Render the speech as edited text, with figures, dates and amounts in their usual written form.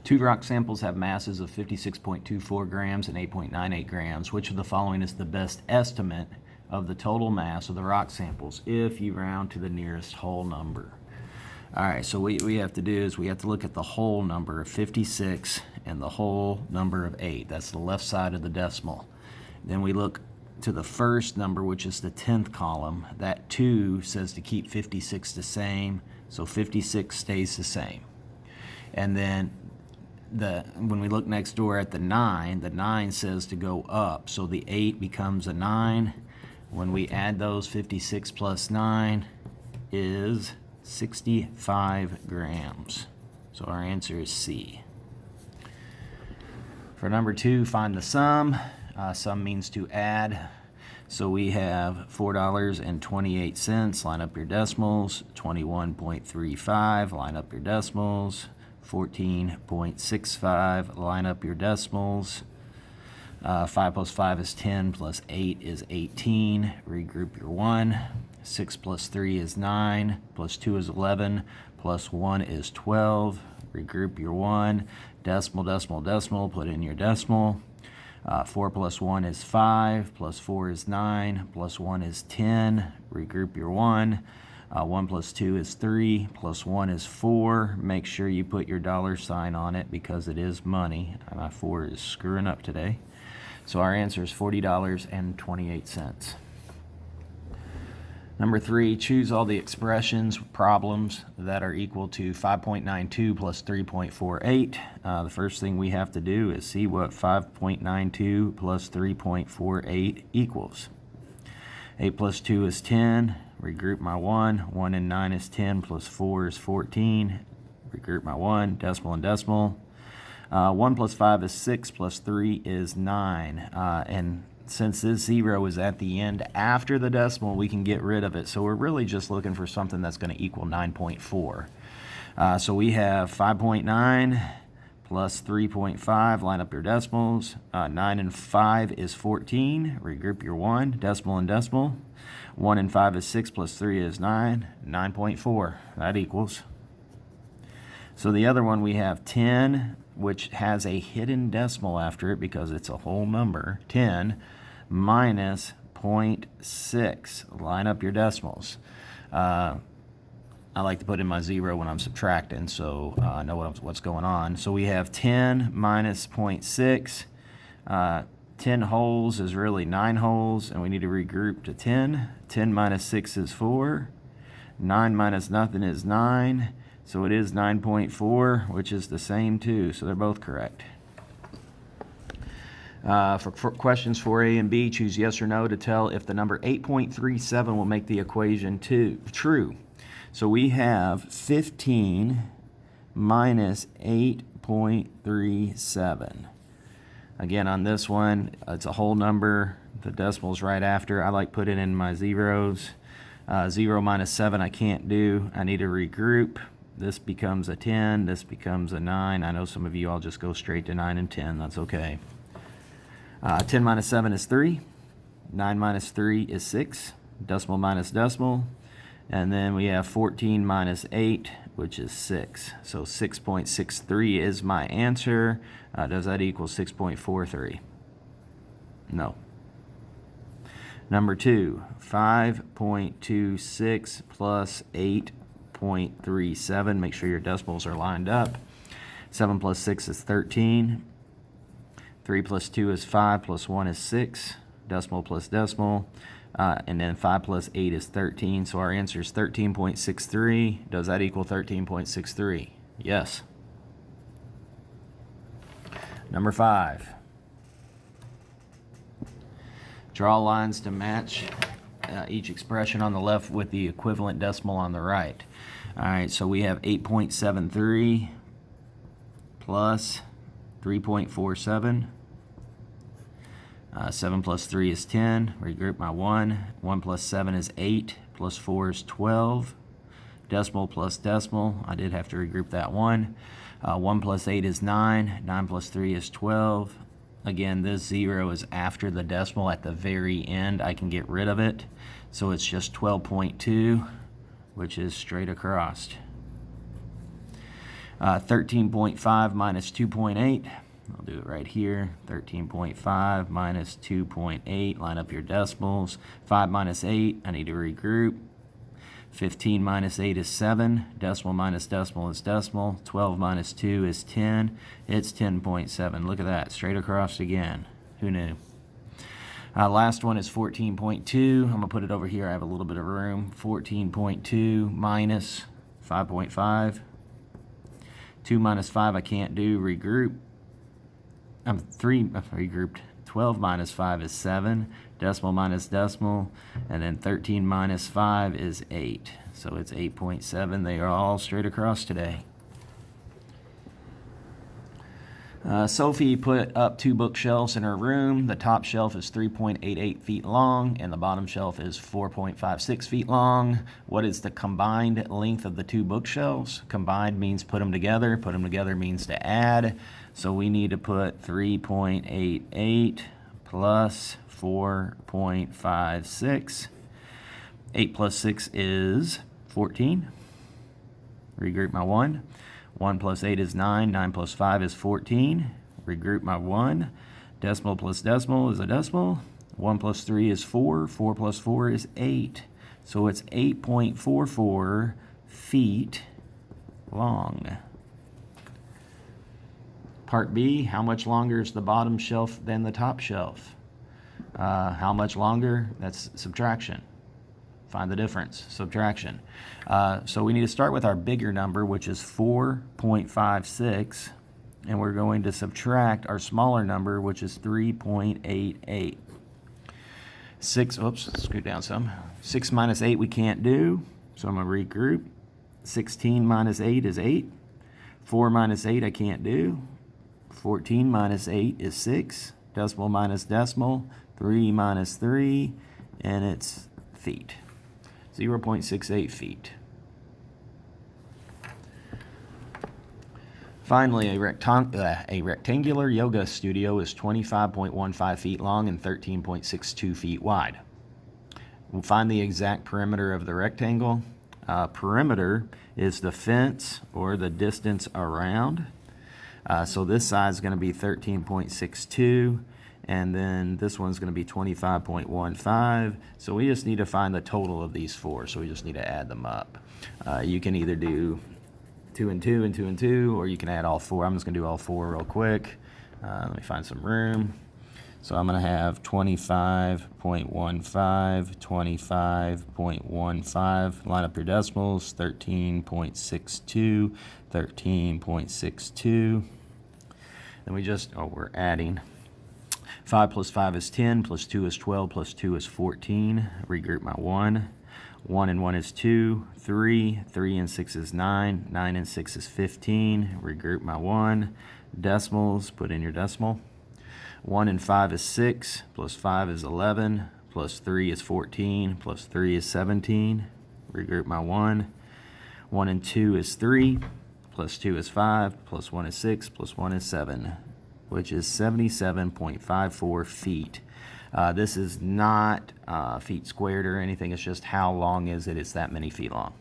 Two rock samples have masses of 56.24 grams and 8.98 grams. Which of the following is the best estimate of the total mass of the rock samples if you round to the nearest whole number? All right, so what we have to do is we have to look at the whole number of 56 and the whole number of 8. That's the left side of the decimal. Then we look to the first number, which is the 10th column. That 2 says to keep 56 the same, so 56 stays the same. And then when we look next door at the 9 says to go up, so the 8 becomes a 9. When we add those, 56 plus 9 is 65 grams. So our answer is C. For number 2, find the sum. Sum means to add. So we have $4.28. Line up your decimals. 21.35. Line up your decimals. 14.65. Line up your decimals. 5 plus 5 is 10, plus 8 is 18. Regroup your 1. 6 plus 3 is 9, plus 2 is 11, plus 1 is 12. Regroup your 1. Decimal, decimal, decimal, put in your decimal. 4 plus 1 is 5, plus 4 is 9, plus 1 is 10. Regroup your 1. 1 plus 2 is 3, plus 1 is 4. Make sure you put your dollar sign on it because it is money. My 4 is screwing up today. So our answer is $40.28. Number 3, choose all the expressions, problems that are equal to 5.92 plus 3.48. The first thing we have to do is see what 5.92 plus 3.48 equals. 8 plus 2 is 10. Regroup my 1. 1 and 9 is 10, plus 4 is 14. Regroup my 1. Decimal and decimal. 1 plus 5 is 6, plus 3 is 9. And since this 0 is at the end after the decimal, we can get rid of it. So we're really just looking for something that's going to equal 9.4. So we have 5.9 plus 3.5. Line up your decimals. 9 and 5 is 14. Regroup your 1. Decimal and decimal. 1 and 5 is 6, plus 3 is 9. 9.4. That equals. So the other one we have 10, which has a hidden decimal after it because it's a whole number. 10 minus 0.6. Line up your decimals. I like to put in my 0 when I'm subtracting, so I know what's going on. So we have 10 minus 0.6. 10 holes is really 9 holes, and we need to regroup to 10. 10 minus 6 is 4. 9 minus nothing is 9. So it is 9.4, which is the same too, so they're both correct. For questions 4A and B, choose yes or no to tell if the number 8.37 will make the equation true. So we have 15 minus 8.37. Again, on this one, it's a whole number. The decimal's right after. I like putting in my zeros. 0 minus 7 I can't do. I need to regroup. This becomes a 10. This becomes a 9. I know some of you all just go straight to 9 and 10. That's okay. 10 minus 7 is 3. 9 minus 3 is 6. Decimal minus decimal. And then we have 14 minus 8, which is 6. So 6.63 is my answer. Does that equal 6.43? No. Number 2, 5.26 plus 8.37. Make sure your decimals are lined up. 7 plus 6 is 13. 3 plus 2 is 5, plus 1 is 6. Decimal plus decimal. And then 5 plus 8 is 13. So our answer is 13.63. Does that equal 13.63? Yes. Number 5. Draw lines to match each expression on the left with the equivalent decimal on the right. All right, so we have 8.73 plus 3.47. 7 plus 3 is 10. Regroup my 1. 1 plus 7 is 8. Plus 4 is 12. Decimal plus decimal. I did have to regroup that 1. 1 plus 8 is 9. 9 plus 3 is 12. Again, this 0 is after the decimal at the very end. I can get rid of it. So it's just 12.2, which is straight across. 13.5 minus 2.8. I'll do it right here. 13.5 minus 2.8. Line up your decimals. 5 minus 8. I need to regroup. 15 minus 8 is 7. Decimal minus decimal is decimal. 12 minus 2 is 10. It's 10.7. Look at that. Straight across again. Who knew? Last one is 14.2. I'm going to put it over here. I have a little bit of room. 14.2 minus 5.5. 2 minus 5 I can't do. Regroup. I'm regrouped. 12 minus 5 is 7. Decimal minus decimal. And then 13 minus 5 is 8. So it's 8.7. They are all straight across today. Sophie put up 2 bookshelves in her room. The top shelf is 3.88 feet long, and the bottom shelf is 4.56 feet long. What is the combined length of the 2 bookshelves? Combined means put them together. Put them together means to add. So we need to put 3.88 plus 4.56. 8 plus 6 is 14. Regroup my 1. 1 plus 8 is 9. 9 plus 5 is 14. Regroup my 1. Decimal plus decimal is a decimal. 1 plus 3 is 4. 4 plus 4 is 8. So it's 8.44 feet long. Part B, how much longer is the bottom shelf than the top shelf? How much longer? That's subtraction. Find the difference, subtraction. So we need to start with our bigger number, which is 4.56, and we're going to subtract our smaller number, which is 3.88. 6, oops, scoot down some. 6 minus 8 we can't do, so I'm going to regroup. 16 minus 8 is 8. 4 minus 8 I can't do. 14 minus 8 is 6. Decimal minus decimal, 3 minus 3, and it's feet. 0.68 feet. Finally, a rectangular yoga studio is 25.15 feet long and 13.62 feet wide. We'll find the exact perimeter of the rectangle. Perimeter is the fence or the distance around. So this side is going to be 13.62. And then this one's going to be 25.15. So we just need to find the total of these 4. So we just need to add them up. You can either do 2 and 2 and 2 and 2, or you can add all 4. I'm just going to do all 4 real quick. Let me find some room. So I'm going to have 25.15, 25.15. Line up your decimals. 13.62, 13.62. Then we're adding. 5 plus 5 is 10, plus 2 is 12, plus 2 is 14. Regroup my 1. 1 and 1 is 2, 3. 3 and 6 is 9. 9 and 6 is 15. Regroup my 1. Decimals, put in your decimal. 1 and 5 is 6, plus 5 is 11, plus 3 is 14, plus 3 is 17. Regroup my 1. 1 and 2 is 3, plus 2 is 5, plus 1 is 6, plus 1 is 7. Which is 77.54 feet. This is not feet squared or anything. It's just how long is it? It's that many feet long.